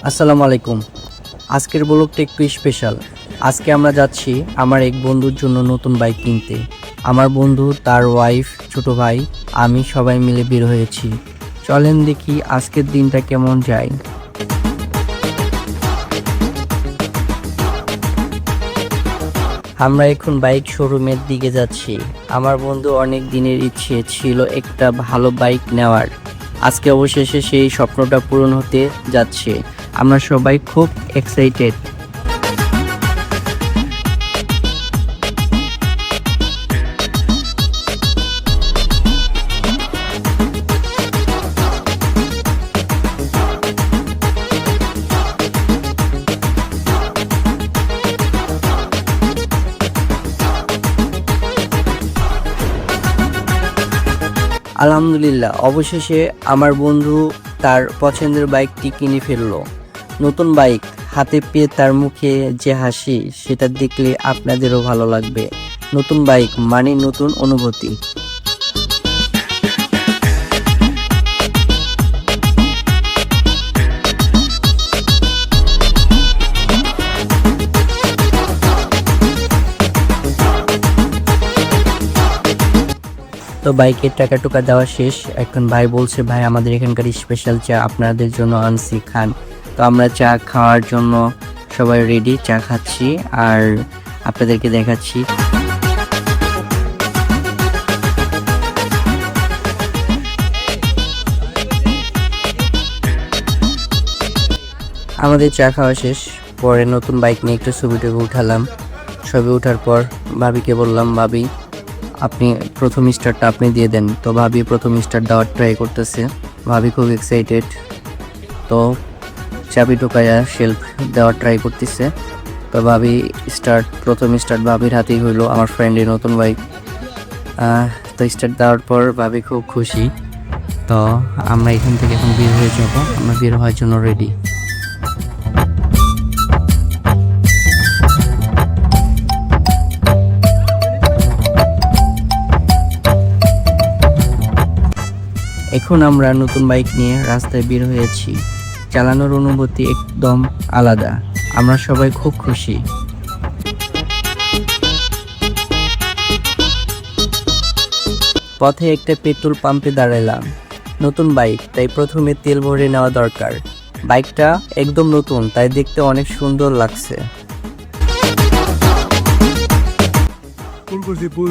আসসালামু আলাইকুম। আজকের ব্লগটা একটু স্পেশাল। আজকে আমরা যাচ্ছি আমার এক বন্ধুর জন্য নতুন বাইক কিনতে। আমার বন্ধু, তার ওয়াইফ, ছোট ভাই, আমি সবাই মিলে বের হয়েছি। চলেন দেখি আজকের দিনটা কেমন যায়। আমরা এখন বাইক শোরুমের দিকে যাচ্ছি। আমার বন্ধু অনেক দিনের ইচ্ছে ছিল একটা ভালো বাইক নেওয়ার। আজকে অবশেষে সেই স্বপ্নটা পূরণ হতে যাচ্ছে। আমরা সবাই খুব এক্সাইটেড। আলহামদুলিল্লাহ, অবশেষে আমার বন্ধু তার পছন্দের বাইকটি কিনে ফেললো। নতুন বাইক হাতে পেয়ে তার মুখে যে হাসি, সেটা দেখলে আপনাদেরও ভালো লাগবে। নতুন বাইক মানে নতুন অনুভূতি। তো বাইকের টাকা টুকা দেওয়া শেষ। এখন ভাই বলছে, ভাই আমাদের এখানকার স্পেশাল চা আপনাদের জন্য আনছি, খান। তো আমরা চা খাওয়ার জন্য সবাই রেডি, চা খাচ্ছি আর আপনাদেরকে দেখাচ্ছি। আমাদের চা খাওয়া শেষ। পরে নতুন বাইক নিয়ে একটু ছবি টবি উঠালাম। ছবি ওঠার পর ভাবিকে বললাম, ভাবি আপনি প্রথম স্টারটা আপনি দিয়ে দেন। তো ভাবি প্রথম স্টার দেওয়ার ট্রাই করতেছে। ভাবি খুব এক্সাইটেড। তো চাবি ঢোকায়া সেলফ দেওয়ার ট্রাই করতেছে। তো ভাবি প্রথম স্টার্ট ভাবির হাতেই হইলো, আমার ফ্রেন্ডের নতুন বাইক। তো স্টার্ট দেওয়ার পর ভাবি খুব খুশি। তো আমরা এখান থেকে এখন বের হয়ে যাবো। আমরা বের হওয়ার জন্য রেডি। এখন আমরা নতুন বাইক নিয়ে রাস্তায় বের হয়েছি। চালানোর অনুভূতি একদম আলাদা। আমরা সবাই খুব খুশি। পথে একটা পেট্রোল পাম্পে দাঁড়ালাম। নতুন বাইক, তাই প্রথমে তেল ভরে নেওয়া দরকার। বাইকটা একদম নতুন, তাই দেখতে অনেক সুন্দর লাগছে।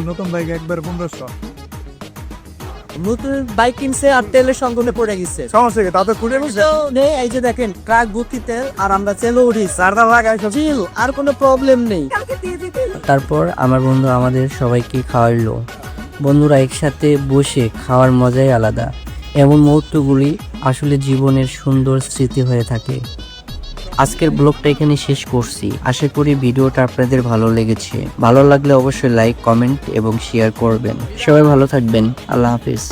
নতুন বাইক একবার 1500। নতুন বাইক কিনছে আর তেলের সংকটে পড়ে গেছে। সমস্যা কি তাতে কুড়ে নেই, এই যে দেখেন ট্রাক ভর্তি তেল আর আমরা তেলও উঠি, সারদা লাগাই চিল, আর কোনো প্রবলেম নেই। তারপর আমার বন্ধু আমাদের সবাইকে খাওয়াইলো। বন্ধুরা একসাথে বসে খাওয়ার মজাই আলাদা। এমন মুহূর্তগুলি আসলে জীবনের সুন্দর স্মৃতি হয়ে থাকে। আজকের ব্লগটা এখানে শেষ করছি। আশা করি ভিডিওটা আপনাদের ভালো লেগেছে। ভালো লাগলে অবশ্যই লাইক, কমেন্ট এবং শেয়ার করবেন। সবাই ভালো থাকবেন। আল্লাহ হাফিজ।